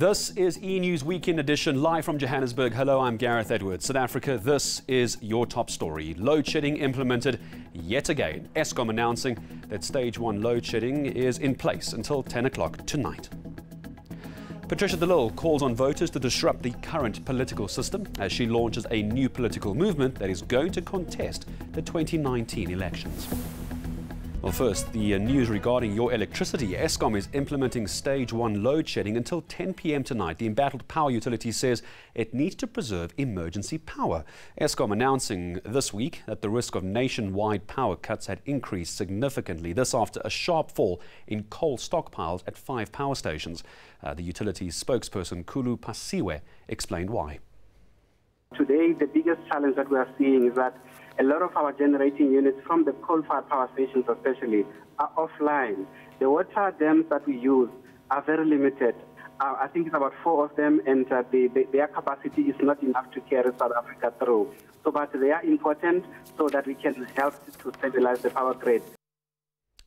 This is eNews Weekend Edition, live from Johannesburg. Hello, I'm Gareth Edwards. South Africa, this is your top story. Load shedding implemented yet again. Eskom announcing that stage 1 load shedding is in place until 10 o'clock tonight. Patricia de Lille calls on voters to disrupt the current political system as she launches a new political movement that is going to contest the 2019 elections. Well, first, the news regarding your electricity. Eskom is implementing stage 1 load shedding until 10 p.m. tonight. The embattled power utility says it needs to preserve emergency power. Eskom announcing this week that the risk of nationwide power cuts had increased significantly. This after a sharp fall in coal stockpiles at 5 power stations. The utility's spokesperson, Kulu Pasiwe, explained why. Today, the biggest challenge that we are seeing is that a lot of our generating units from the coal-fired power stations especially are offline. The water dams that we use are very limited. I think it's about 4 of them, and their capacity is not enough to carry South Africa through. But they are important so that we can help to stabilize the power grid.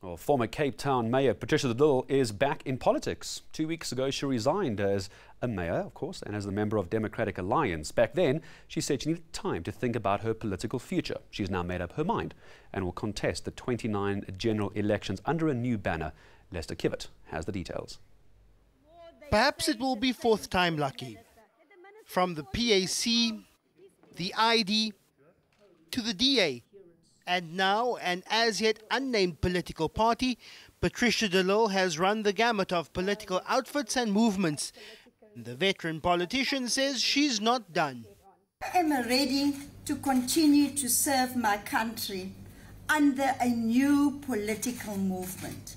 Well, former Cape Town Mayor Patricia de Lille is back in politics. 2 weeks ago, she resigned as a mayor, of course, and as a member of Democratic Alliance. Back then, she said she needed time to think about her political future. She's now made up her mind and will contest the 29 general elections under a new banner. Lester Kivett has the details. Perhaps it will be fourth time lucky. From the PAC, the ID, to the DA. And now, an as yet unnamed political party, Patricia de Lille has run the gamut of political outfits and movements. The veteran politician says she's not done. I am ready to continue to serve my country under a new political movement.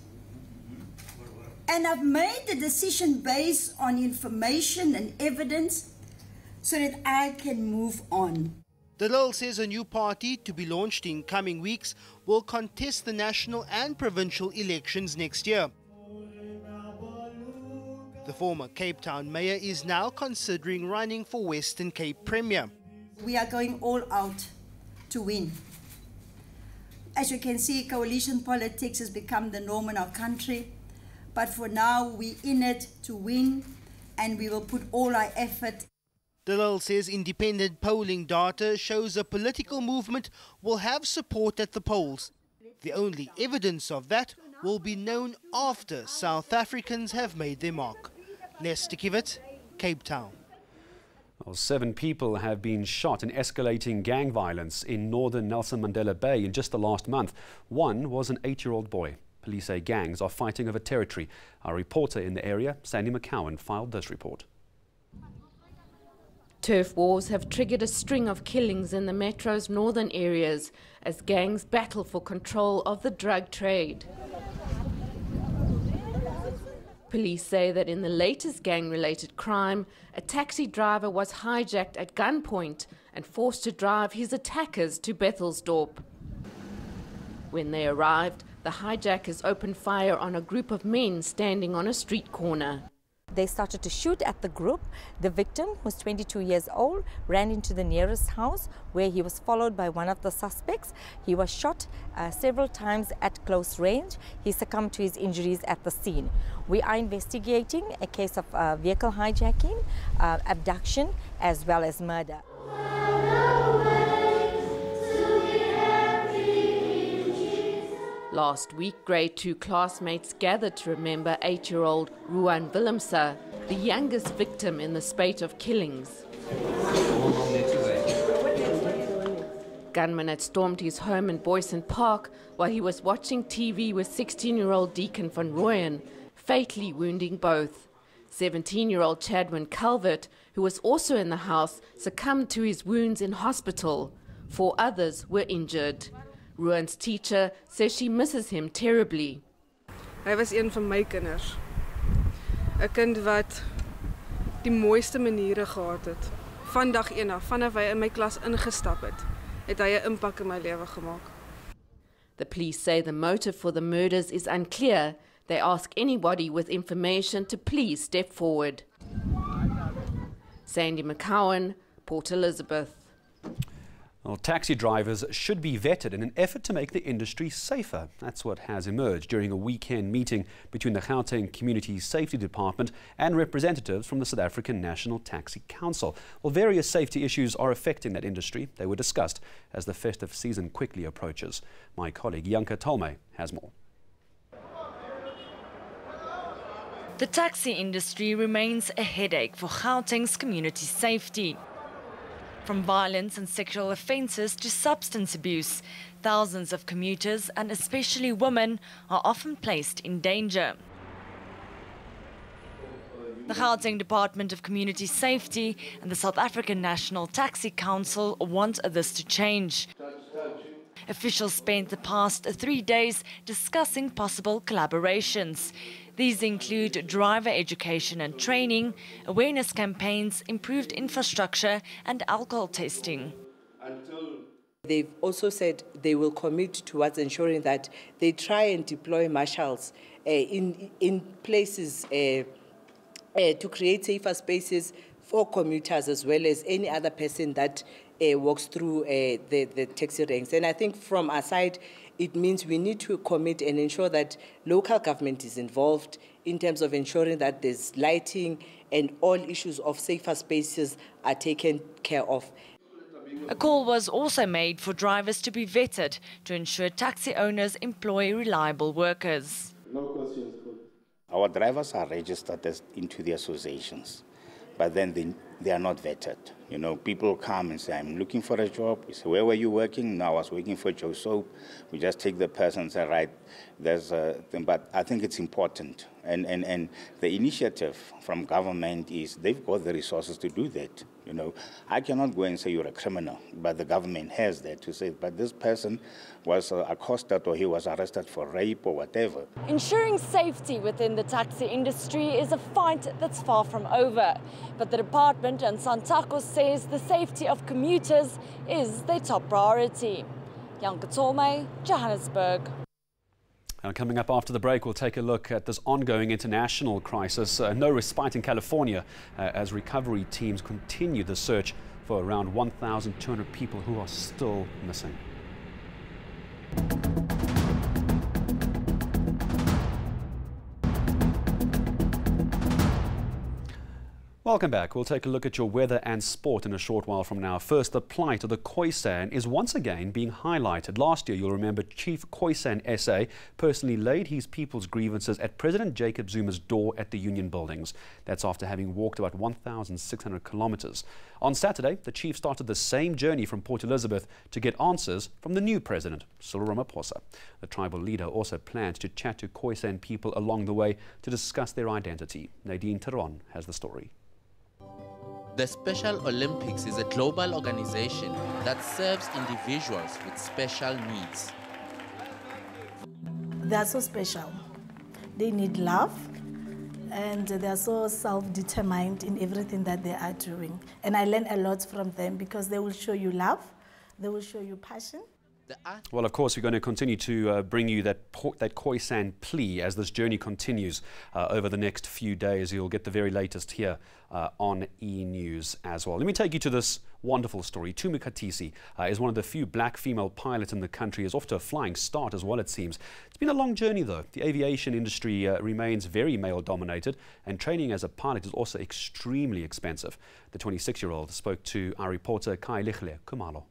And I've made the decision based on information and evidence so that I can move on. De Lille says a new party, to be launched in coming weeks, will contest the national and provincial elections next year. The former Cape Town mayor is now considering running for Western Cape Premier. We are going all out to win. As you can see, coalition politics has become the norm in our country. But for now, we're in it to win, and we will put all our effort. De Lille says independent polling data shows a political movement will have support at the polls. The only evidence of that will be known after South Africans have made their mark. Lester Kivett, Cape Town. Well, 7 people have been shot in escalating gang violence in northern Nelson Mandela Bay in just the last month. One was an 8-year-old boy. Police say gangs are fighting over territory. Our reporter in the area, Sandy McCowan, filed this report. Turf wars have triggered a string of killings in the metro's northern areas as gangs battle for control of the drug trade. Police say that in the latest gang-related crime, a taxi driver was hijacked at gunpoint and forced to drive his attackers to Bethelsdorp. When they arrived, the hijackers opened fire on a group of men standing on a street corner. They started to shoot at the group. The victim, who was 22 years old, ran into the nearest house where he was followed by one of the suspects. He was shot several times at close range. He succumbed to his injuries at the scene. We are investigating a case of vehicle hijacking, abduction, as well as murder. Last week, grade 2 classmates gathered to remember 8-year-old Ruan Willemse, the youngest victim in the spate of killings. Gunmen had stormed his home in Boyson Park while he was watching TV with 16-year-old Deacon van Rooyen, fatally wounding both. 17-year-old Chadwin Calvert, who was also in the house, succumbed to his wounds in hospital. 4 others were injured. Ruan's teacher says she misses him terribly. Hy was een van my kinders. 'n Kind wat die mooiste maniere gehad het. Van dag 1 af, vanaf hy in my klas ingestap het hy 'n impak in my lewe gemaak. The police say the motive for the murders is unclear. They ask anybody with information to please step forward. Sandy McCowan, Port Elizabeth. Well, taxi drivers should be vetted in an effort to make the industry safer. That's what has emerged during a weekend meeting between the Gauteng Community Safety Department and representatives from the South African National Taxi Council. Well, various safety issues are affecting that industry. They were discussed as the festive season quickly approaches. My colleague Yanka Tolme has more. The taxi industry remains a headache for Gauteng's community safety. From violence and sexual offences to substance abuse, thousands of commuters, and especially women, are often placed in danger. The Gauteng Department of Community Safety and the South African National Taxi Council want this to change. Officials spent the past 3 days discussing possible collaborations. These include driver education and training, awareness campaigns, improved infrastructure and alcohol testing. They've also said they will commit towards ensuring that they try and deploy marshals in places to create safer spaces for commuters as well as any other person that walks through the taxi ranks. And I think from our side, it means we need to commit and ensure that local government is involved in terms of ensuring that there's lighting and all issues of safer spaces are taken care of. A call was also made for drivers to be vetted to ensure taxi owners employ reliable workers. No questions. Our drivers are registered into the associations, but then they are not vetted. You know, people come and say, I'm looking for a job. We say, where were you working? No, I was working for Joe Soap. We just take the person and say, right, there's a thing. But I think it's important. And the initiative from government is they've got the resources to do that. You know, I cannot go and say you're a criminal, but the government has that to say, but this person was accosted or he was arrested for rape or whatever. Ensuring safety within the taxi industry is a fight that's far from over. But the department and Santako says the safety of commuters is their top priority. Yanka Tolme, Johannesburg. And coming up after the break, we'll take a look at this ongoing international crisis. No respite in California as recovery teams continue the search for around 1,200 people who are still missing. Welcome back. We'll take a look at your weather and sport in a short while from now. First, the plight of the Khoisan is once again being highlighted. Last year, you'll remember Chief Khoisan SA personally laid his people's grievances at President Jacob Zuma's door at the Union buildings. That's after having walked about 1,600 kilometers. On Saturday, the chief started the same journey from Port Elizabeth to get answers from the new president, Cyril Ramaphosa. The tribal leader also plans to chat to Khoisan people along the way to discuss their identity. Nadine Teron has the story. The Special Olympics is a global organization that serves individuals with special needs. They are so special. They need love, and they are so self-determined in everything that they are doing. And I learn a lot from them because they will show you love, they will show you passion. Well, of course, we're going to continue to bring you that Khoisan plea as this journey continues over the next few days. You'll get the very latest here on eNews as well. Let me take you to this wonderful story. Tumi Katisi is one of the few black female pilots in the country. Is off to a flying start as well, it seems. It's been a long journey, though. The aviation industry remains very male-dominated, and training as a pilot is also extremely expensive. The 26-year-old spoke to our reporter Kai Lichle Kumalo.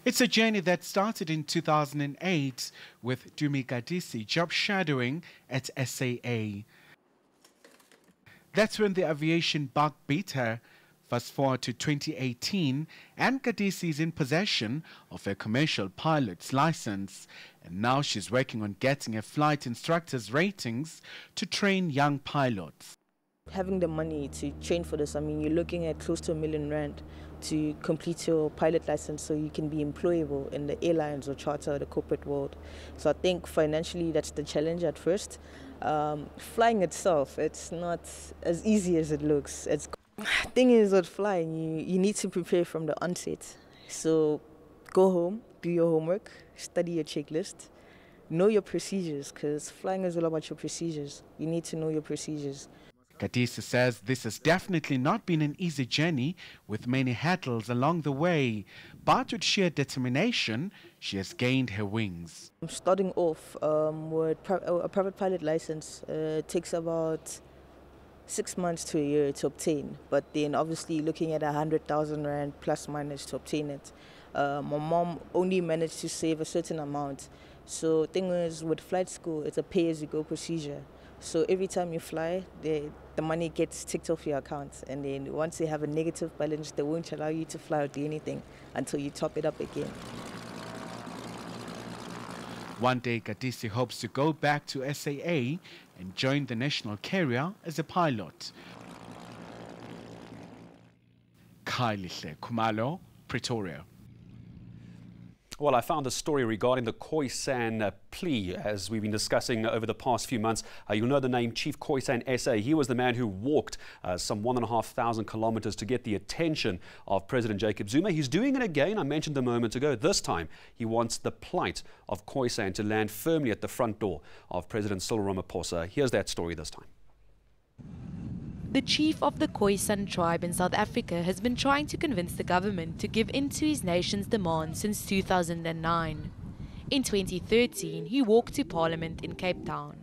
It's a journey that started in 2008 with Tumi Katisi job shadowing at SAA. That's when the aviation bug beat her. Fast forward to 2018, and Katisi is in possession of a commercial pilot's license. And now she's working on getting a flight instructor's ratings to train young pilots. Having the money to train for this, I mean, you're looking at close to R1 million to complete your pilot license so you can be employable in the airlines or charter or the corporate world. So I think financially that's the challenge at first. Flying itself, it's not as easy as it looks. The thing is with flying, you need to prepare from the onset. So go home, do your homework, study your checklist, know your procedures, because flying is all about your procedures. You need to know your procedures. Kadisa says this has definitely not been an easy journey with many hurdles along the way, but with sheer determination, she has gained her wings. Starting off with a private pilot license takes about 6 months to a year to obtain, but then obviously looking at 100,000 rand plus minus to obtain it. My mom only managed to save a certain amount. So thing is, with flight school, it's a pay-as-you-go procedure. So every time you fly, the money gets ticked off your account, and then once they have a negative balance, they won't allow you to fly or do anything until you top it up again. One day, Kadisi hopes to go back to SAA and join the national carrier as a pilot. Khayelihle Khumalo, Pretoria. Well, I found a story regarding the Khoisan plea, as we've been discussing over the past few months. You'll know the name Chief Khoisan SA. He was the man who walked some 1,500 kilometers to get the attention of President Jacob Zuma. He's doing it again. I mentioned a moment ago. This time, he wants the plight of Khoisan to land firmly at the front door of President Cyril Ramaphosa. Here's that story this time. The chief of the Khoisan tribe in South Africa has been trying to convince the government to give in to his nation's demands since 2009. In 2013, he walked to Parliament in Cape Town.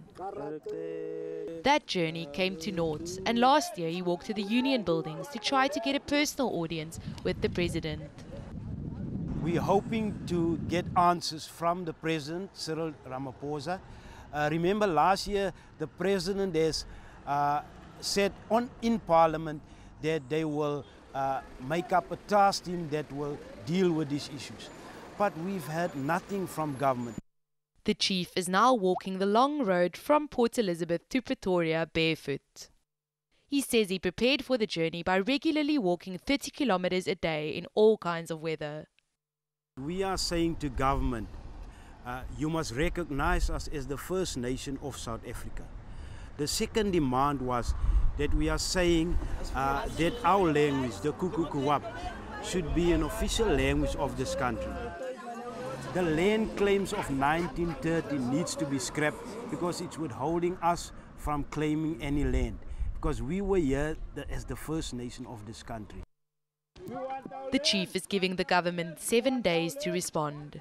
That journey came to naught, and last year he walked to the Union buildings to try to get a personal audience with the president. We're hoping to get answers from the president, Cyril Ramaphosa. Remember last year, the president has said in Parliament that they will make up a task team that will deal with these issues. But we've heard nothing from government. The chief is now walking the long road from Port Elizabeth to Pretoria barefoot. He says he prepared for the journey by regularly walking 30 kilometers a day in all kinds of weather. We are saying to government, you must recognize us as the first nation of South Africa. The second demand was that we are saying that our language, the Kukukuwap, should be an official language of this country. The land claims of 1930 needs to be scrapped because it's withholding us from claiming any land, because we were here as the first nation of this country. The chief is giving the government 7 days to respond.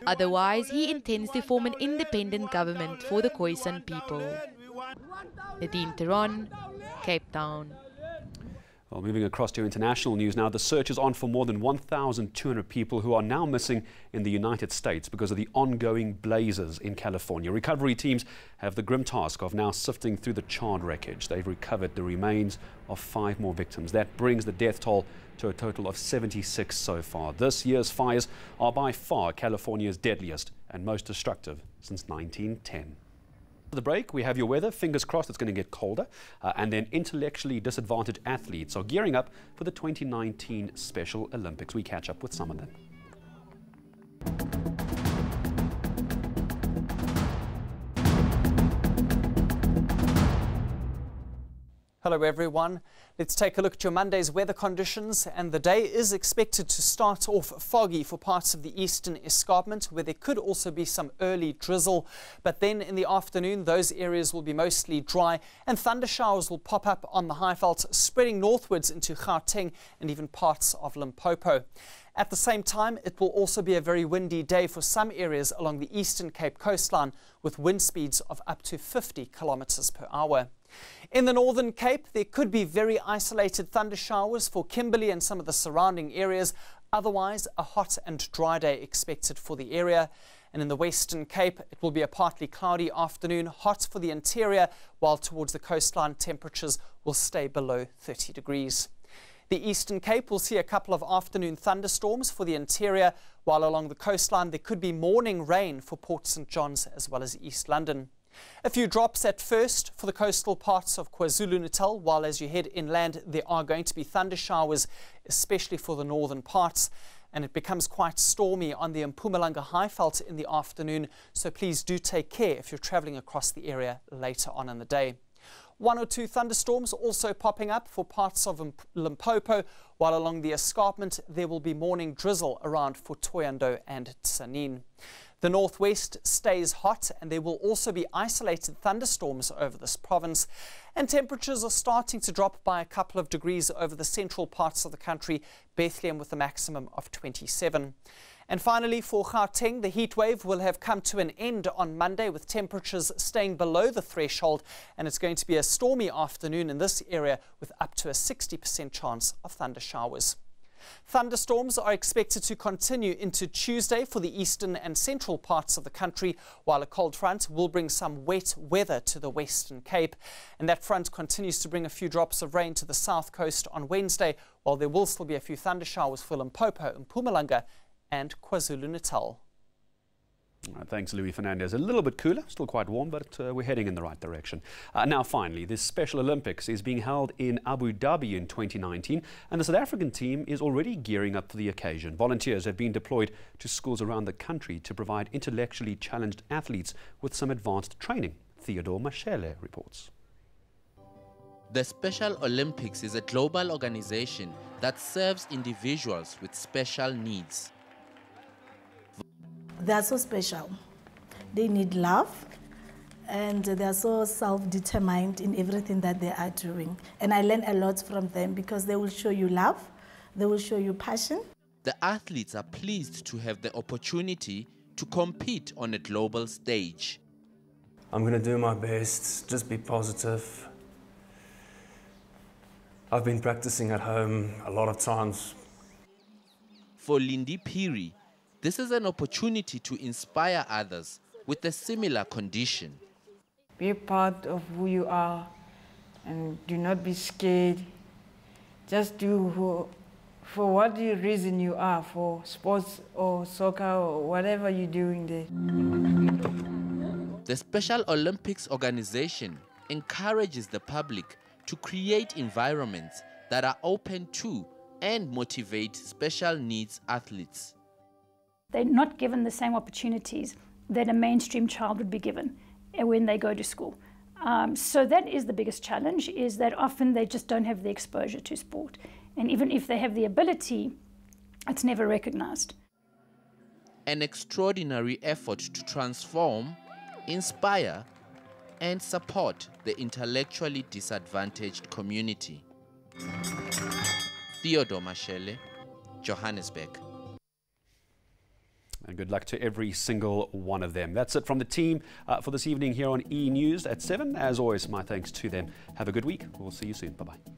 Otherwise, he intends to form an independent government for the Khoisan people. Nadine Theron, Cape Town. Well, moving across to international news now, the search is on for more than 1,200 people who are now missing in the United States because of the ongoing blazes in California. Recovery teams have the grim task of now sifting through the charred wreckage. They've recovered the remains of 5 more victims. That brings the death toll to a total of 76 so far. This year's fires are by far California's deadliest and most destructive since 1910. For the break, we have your weather. Fingers crossed it's going to get colder. And then intellectually disadvantaged athletes are gearing up for the 2019 Special Olympics. We catch up with some of them. Hello everyone. Let's take a look at your Monday's weather conditions, and the day is expected to start off foggy for parts of the eastern escarpment, where there could also be some early drizzle, but then in the afternoon those areas will be mostly dry and thunder showers will pop up on the Highveld, spreading northwards into Gauteng and even parts of Limpopo. At the same time, it will also be a very windy day for some areas along the Eastern Cape coastline, with wind speeds of up to 50 kilometers per hour. In the Northern Cape, there could be very isolated thunder showers for Kimberley and some of the surrounding areas. Otherwise, a hot and dry day expected for the area. And in the Western Cape, it will be a partly cloudy afternoon, hot for the interior, while towards the coastline temperatures will stay below 30 degrees. The Eastern Cape will see a couple of afternoon thunderstorms for the interior, while along the coastline there could be morning rain for Port St John's as well as East London. A few drops at first for the coastal parts of KwaZulu-Natal, while as you head inland there are going to be thunder showers, especially for the northern parts. And it becomes quite stormy on the Mpumalanga Highveld in the afternoon, so please do take care if you're travelling across the area later on in the day. 1 or 2 thunderstorms also popping up for parts of Limpopo, while along the escarpment there will be morning drizzle around for Thohoyandou and Tzaneen. The northwest stays hot and there will also be isolated thunderstorms over this province. And temperatures are starting to drop by a couple of degrees over the central parts of the country, Bethlehem with a maximum of 27. And finally, for Gauteng, the heat wave will have come to an end on Monday with temperatures staying below the threshold, and it's going to be a stormy afternoon in this area with up to a 60% chance of thunder showers. Thunderstorms are expected to continue into Tuesday for the eastern and central parts of the country, while a cold front will bring some wet weather to the Western Cape. And that front continues to bring a few drops of rain to the south coast on Wednesday, while there will still be a few thunder showers for Limpopo and Mpumalanga and KwaZulu-Natal. Thanks, Louis Fernandez. A little bit cooler, still quite warm, but we're heading in the right direction. Now, finally, this Special Olympics is being held in Abu Dhabi in 2019, and the South African team is already gearing up for the occasion. Volunteers have been deployed to schools around the country to provide intellectually challenged athletes with some advanced training. Theodore Mashele reports. The Special Olympics is a global organization that serves individuals with special needs. They are so special. They need love, and they are so self-determined in everything that they are doing. And I learn a lot from them because they will show you love, they will show you passion. The athletes are pleased to have the opportunity to compete on a global stage. I'm going to do my best, just be positive. I've been practicing at home a lot of times. For Lindy Piri, this is an opportunity to inspire others with a similar condition. Be part of who you are and do not be scared. Just do for what reason you are, for sports or soccer or whatever you're doing there. The Special Olympics organization encourages the public to create environments that are open to and motivate special needs athletes. They're not given the same opportunities that a mainstream child would be given when they go to school. So that is the biggest challenge, is that often they just don't have the exposure to sport. And even if they have the ability, it's never recognized. An extraordinary effort to transform, inspire, and support the intellectually disadvantaged community. Theodore Mashele, Johannesburg. And good luck to every single one of them. That's it from the team for this evening here on eNews at 7. As always, my thanks to them. Have a good week. We'll see you soon. Bye-bye.